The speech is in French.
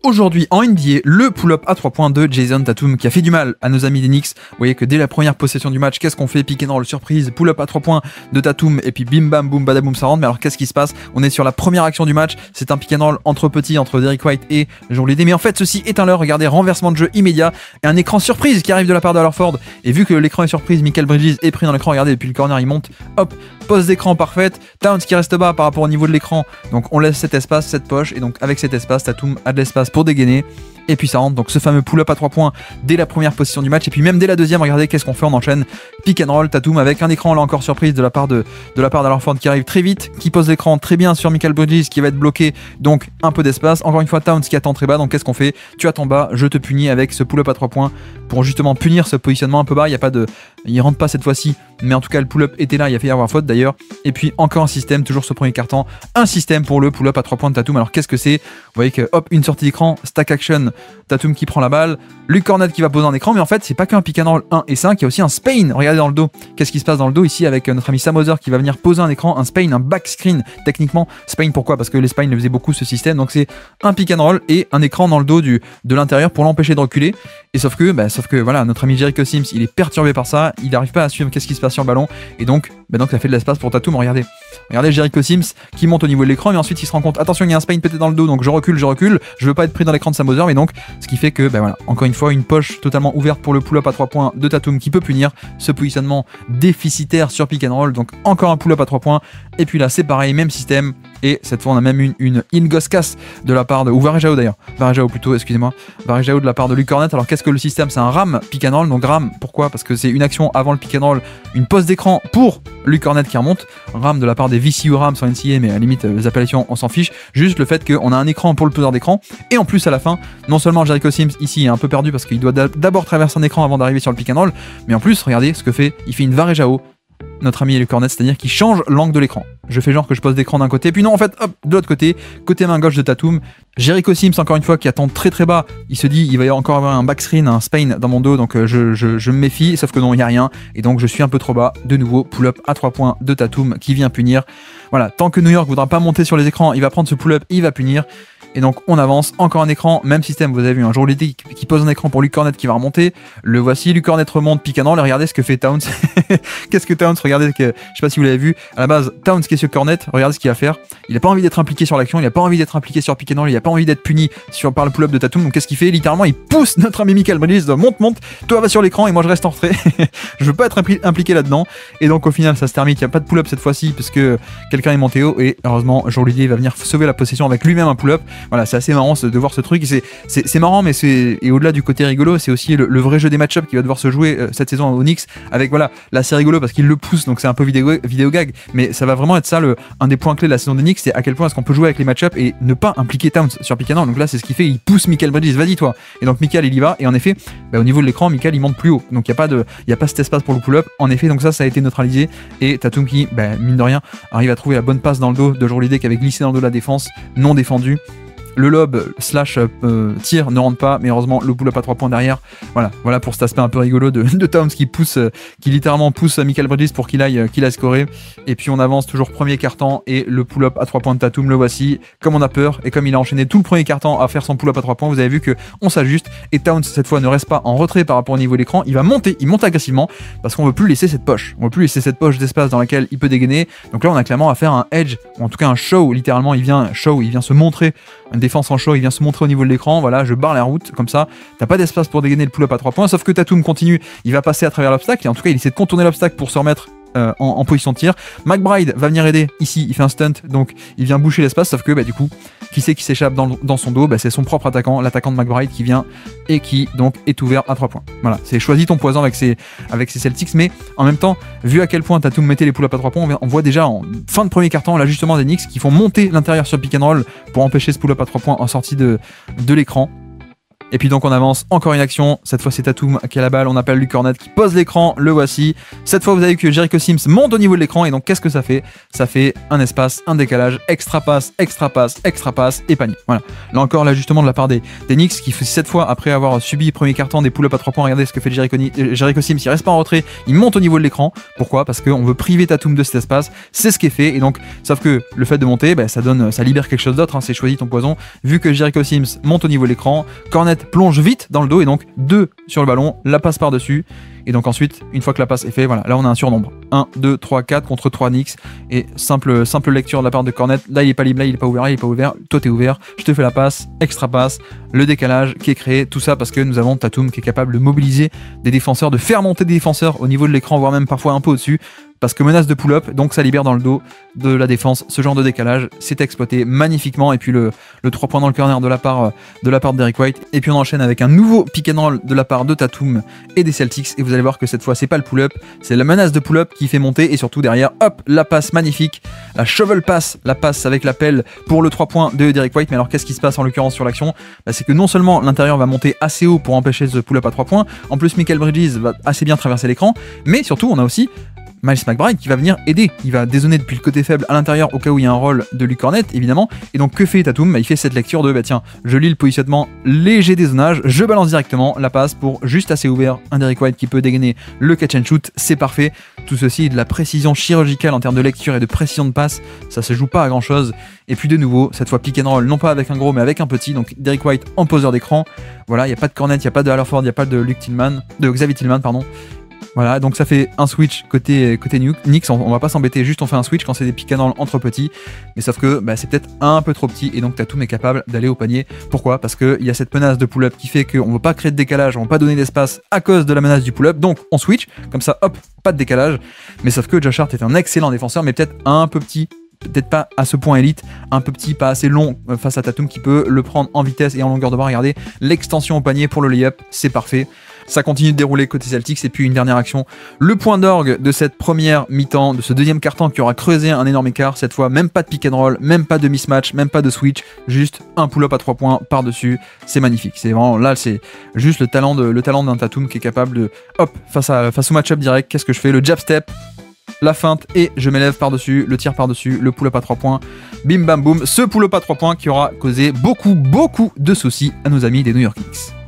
Aujourd'hui en NBA, le pull-up à 3 points de Jason Tatum qui a fait du mal à nos amis des Knicks. Vous voyez que dès la première possession du match, qu'est-ce qu'on fait? Pick and roll, surprise, pull-up à 3 points de Tatum et puis bim bam boum badaboum ça rentre. Mais alors qu'est-ce qui se passe? On est sur la première action du match, c'est un pick and roll entre petits, entre Derrick White et Jrue Holiday. Mais en fait ceci est un leurre, regardez, renversement de jeu immédiat et un écran surprise qui arrive de la part de Al Horford. Et vu que l'écran est surprise, Mikal Bridges est pris dans l'écran, regardez, depuis le corner il monte, hop, pose d'écran parfaite, Towns qui reste bas par rapport au niveau de l'écran. Donc on laisse cet espace, cette poche, et donc avec cet espace, Tatum a de l'espace pour dégainer. Et puis ça rentre, donc ce fameux pull-up à 3 points dès la première position du match. Et puis même dès la deuxième, regardez qu'est-ce qu'on fait, on enchaîne pick and roll, Tatum avec un écran là encore surprise de la part d'Al Horford qui arrive très vite, qui pose l'écran très bien sur Mikal Bridges qui va être bloqué, donc un peu d'espace. Encore une fois Towns qui attend très bas, donc qu'est-ce qu'on fait? Tu attends bas, je te punis avec ce pull-up à 3 points pour justement punir ce positionnement un peu bas. Il rentre pas cette fois-ci, mais en tout cas le pull-up était là, il a fait y avoir faute d'ailleurs. Et puis encore un système, toujours ce premier carton, un système pour le pull-up à 3 points de Tatum. Alors qu'est-ce que c'est? Vous voyez que hop, une sortie d'écran, stack action, Tatum qui prend la balle, Luke Kornet qui va poser un écran, mais en fait c'est pas qu'un pick and roll 1 et 5, il y a aussi un Spain. Regardez dans le dos, qu'est-ce qui se passe dans le dos ici avec notre ami Sam Hauser qui va venir poser un écran, un Spain, un back screen techniquement. Spain pourquoi? Parce que les Spain le faisaient beaucoup ce système, donc c'est un pick and roll et un écran dans le dos de l'intérieur pour l'empêcher de reculer. Et sauf que voilà, notre ami Jericho Sims il est perturbé par ça, il n'arrive pas à suivre qu'est-ce qui se passe sur le ballon, et donc ça fait de l'espace pour Tatum. Regardez Jericho Sims qui monte au niveau de l'écran, mais ensuite il se rend compte, attention il y a un Spain pété dans le dos, donc je recule, je veux pas être pris dans l'écran de Sam Hauser, mais donc ce qui fait que voilà, encore une fois une poche totalement ouverte pour le pull-up à 3 points de Tatum qui peut punir ce positionnement déficitaire sur pick and roll. Donc encore un pull-up à 3 points, et puis là c'est pareil, même système, et cette fois on a même une Ingoskas de la part de, ou Varejao d'ailleurs, Varejao de la part de Luke Kornet. Alors qu'est-ce que le système? C'est un ram pick and roll, donc ram pourquoi? Parce que c'est une action avant le pick and roll, une pose d'écran pour Luke Kornet qui remonte, ram de la part des VCU Rams en NCAA, mais à la limite les appellations on s'en fiche, juste le fait qu'on a un écran pour le poseur d'écran, et en plus à la fin, non seulement Jericho Sims ici est un peu perdu parce qu'il doit d'abord traverser un écran avant d'arriver sur le pick and roll, mais en plus regardez ce que fait, il fait une Varejao, notre ami Luke Kornet, c'est-à-dire qu'il change l'angle de l'écran. Je fais genre que je pose d'écran d'un côté, puis non en fait hop, de l'autre côté main gauche de Tatum. Jericho Sims encore une fois qui attend très très bas, il se dit il va y encore avoir un back screen, un Spain dans mon dos, donc je me méfie, sauf que non il n'y a rien, et donc je suis un peu trop bas. De nouveau pull-up à 3 points de Tatum qui vient punir. Voilà, tant que New York voudra pas monter sur les écrans, il va prendre ce pull-up, il va punir. Et donc on avance, encore un écran, même système, vous avez vu un Jrue Holiday qui pose un écran pour Luke Kornet qui va remonter, le voici, Luke Kornet remonte, pick and roll, et regardez ce que fait Towns. Qu'est-ce que Towns, regardez, je sais pas si vous l'avez vu, à la base Towns qui est sur Kornet, regardez ce qu'il va faire, il a pas envie d'être impliqué sur l'action, il a pas envie d'être impliqué sur pick and roll, il a pas envie d'être puni par le pull-up de Tatum, donc qu'est-ce qu'il fait? Littéralement il pousse notre ami Mikal Bridges, monte, toi va sur l'écran et moi je reste en retrait, je veux pas être impliqué là-dedans, et donc au final ça se termine, il n'y a pas de pull-up cette fois-ci parce que quelqu'un est monté haut, et heureusement Jrue Holiday va venir sauver la possession avec lui-même un pull-up. Voilà, c'est assez marrant de voir ce truc, c'est marrant, mais et au-delà du côté rigolo, c'est aussi le vrai jeu des match-ups qui va devoir se jouer cette saison au Knicks, avec voilà, là c'est rigolo parce qu'il le pousse, donc c'est un peu vidéo gag, mais ça va vraiment être ça un des points clés de la saison des Knicks, c'est à quel point est-ce qu'on peut jouer avec les match-ups et ne pas impliquer Towns sur pick and roll. Donc là c'est ce qu'il fait, il pousse Mikal Bridges, vas-y toi, et donc Mikal il y va, et en effet au niveau de l'écran Mikal il monte plus haut, donc il n'y a pas cet espace pour le pull-up, en effet, donc ça a été neutralisé, et Tatum qui mine de rien arrive à trouver la bonne passe dans le dos de Jrue Holiday qui avait glissé dans le dos de la défense, non défendu. Le lob / tir ne rentre pas, mais heureusement le pull-up à 3 points derrière. Voilà pour cet aspect un peu rigolo de Towns qui littéralement pousse Mikal Bridges pour qu'il aille scorer. Et puis on avance toujours premier quart-temps, et le pull-up à 3 points de Tatum, le voici. Comme on a peur, et comme il a enchaîné tout le premier quart-temps à faire son pull-up à 3 points, vous avez vu qu'on s'ajuste, et Towns cette fois ne reste pas en retrait par rapport au niveau de l'écran, il monte agressivement parce qu'on veut plus laisser cette poche, d'espace dans laquelle il peut dégainer. Donc là on a clairement à faire un edge, ou en tout cas un show, littéralement il vient se montrer, une défense en show, il vient se montrer au niveau de l'écran, voilà, je barre la route, comme ça, t'as pas d'espace pour dégainer le pull-up à 3 points, sauf que Tatum continue, il va passer à travers l'obstacle, et en tout cas il essaie de contourner l'obstacle pour se remettre en position de tir. McBride va venir aider, ici il fait un stunt, donc il vient boucher l'espace, sauf que du coup, qui c'est qui s'échappe dans son dos? C'est son propre attaquant, l'attaquant de McBride qui vient et qui donc est ouvert à 3 points. Voilà, c'est choisi ton poison avec ses Celtics, mais en même temps, vu à quel point Tatum mettait les pull-up à 3 points, on voit déjà en fin de premier quart-temps l'ajustement des Knicks qui font monter l'intérieur sur pick and roll pour empêcher ce pull-up à 3 points en sortie de l'écran. Et puis donc on avance, encore une action, cette fois c'est Tatum qui a la balle, on appelle Luke Kornet qui pose l'écran, le voici. Cette fois vous avez vu que Jericho Sims monte au niveau de l'écran et donc qu'est-ce que ça fait? Ça fait un espace, un décalage, extra passe et panier. Voilà. Là encore l'ajustement de la part des Knicks qui fait cette fois après avoir subi premier quart-temps des pull-up à 3 points, regardez ce que fait Jericho Sims, il reste pas en retrait, il monte au niveau de l'écran. Pourquoi? Parce qu'on veut priver Tatum de cet espace, c'est ce qui est fait et donc sauf que le fait de monter, ça libère quelque chose d'autre, hein, c'est choisi ton poison. Vu que Jericho Sims monte au niveau de l'écran, Kornet plonge vite dans le dos et donc 2 sur le ballon, la passe par-dessus. Et donc ensuite, une fois que la passe est faite, voilà, là on a un surnombre. 1, 2, 3, 4 contre 3 Knicks. Et simple lecture de la part de Kornet. Là il est pas libre, là il est pas ouvert, là il est pas ouvert. Toi t'es ouvert, je te fais la passe, extra passe, le décalage qui est créé. Tout ça parce que nous avons Tatum qui est capable de mobiliser des défenseurs, de faire monter des défenseurs au niveau de l'écran, voire même parfois un peu au-dessus. Parce que menace de pull-up, donc ça libère dans le dos de la défense. Ce genre de décalage, c'est exploité magnifiquement. Et puis le 3 points dans le corner de la part de Derrick White. Et puis on enchaîne avec un nouveau pick and roll de la part de Tatum et des Celtics. Et vous allez voir que cette fois, c'est pas le pull-up, c'est la menace de pull-up qui fait monter. Et surtout derrière, hop, la passe magnifique, la shovel pass, la passe avec l'appel pour le 3 points de Derrick White. Mais alors qu'est-ce qui se passe en l'occurrence sur l'action? C'est que non seulement l'intérieur va monter assez haut pour empêcher ce pull-up à 3 points, en plus Mikal Bridges va assez bien traverser l'écran. Mais surtout, on a aussi Miles McBride qui va venir aider, il va dézoner depuis le côté faible à l'intérieur au cas où il y a un rôle de Luke Kornet évidemment. Et donc que fait Tatum? Il fait cette lecture de tiens, je lis le positionnement, léger dézonage, je balance directement la passe pour juste assez ouvert un Derrick White qui peut dégainer le catch and shoot, c'est parfait. Tout ceci est de la précision chirurgicale en termes de lecture et de précision de passe, ça se joue pas à grand chose. Et puis de nouveau, cette fois pick and roll, non pas avec un gros mais avec un petit, donc Derrick White en poseur d'écran. Voilà, il n'y a pas de Kornet, il n'y a pas de Hallerford, il n'y a pas de Xavier Tillman, pardon. Voilà, donc ça fait un switch côté Knicks, on va pas s'embêter, juste on fait un switch quand c'est des pick and roll entre petits, mais sauf que c'est peut-être un peu trop petit et donc Tatum est capable d'aller au panier. Pourquoi? Parce qu'il y a cette menace de pull-up qui fait qu'on ne veut pas créer de décalage, on ne veut pas donner d'espace à cause de la menace du pull-up, donc on switch, comme ça hop, pas de décalage, mais sauf que Josh Hart est un excellent défenseur, mais peut-être un peu petit. Peut-être pas à ce point élite, un peu petit, pas assez long face à Tatum qui peut le prendre en vitesse et en longueur de bras. Regardez, l'extension au panier pour le layup, c'est parfait. Ça continue de dérouler côté Celtics et puis une dernière action. Le point d'orgue de cette première mi-temps, de ce deuxième quart-temps qui aura creusé un énorme écart. Cette fois, même pas de pick and roll, même pas de mismatch, même pas de switch, juste un pull-up à 3 points par-dessus. C'est magnifique. C'est vraiment là, c'est juste le talent d'un Tatum qui est capable de, hop, face au match-up direct, qu'est-ce que je fais? Le jab step, la feinte et je m'élève par-dessus, le tir par-dessus, le pull-up à 3 points, bim bam boum, ce pull-up à 3 points qui aura causé beaucoup de soucis à nos amis des New York Knicks.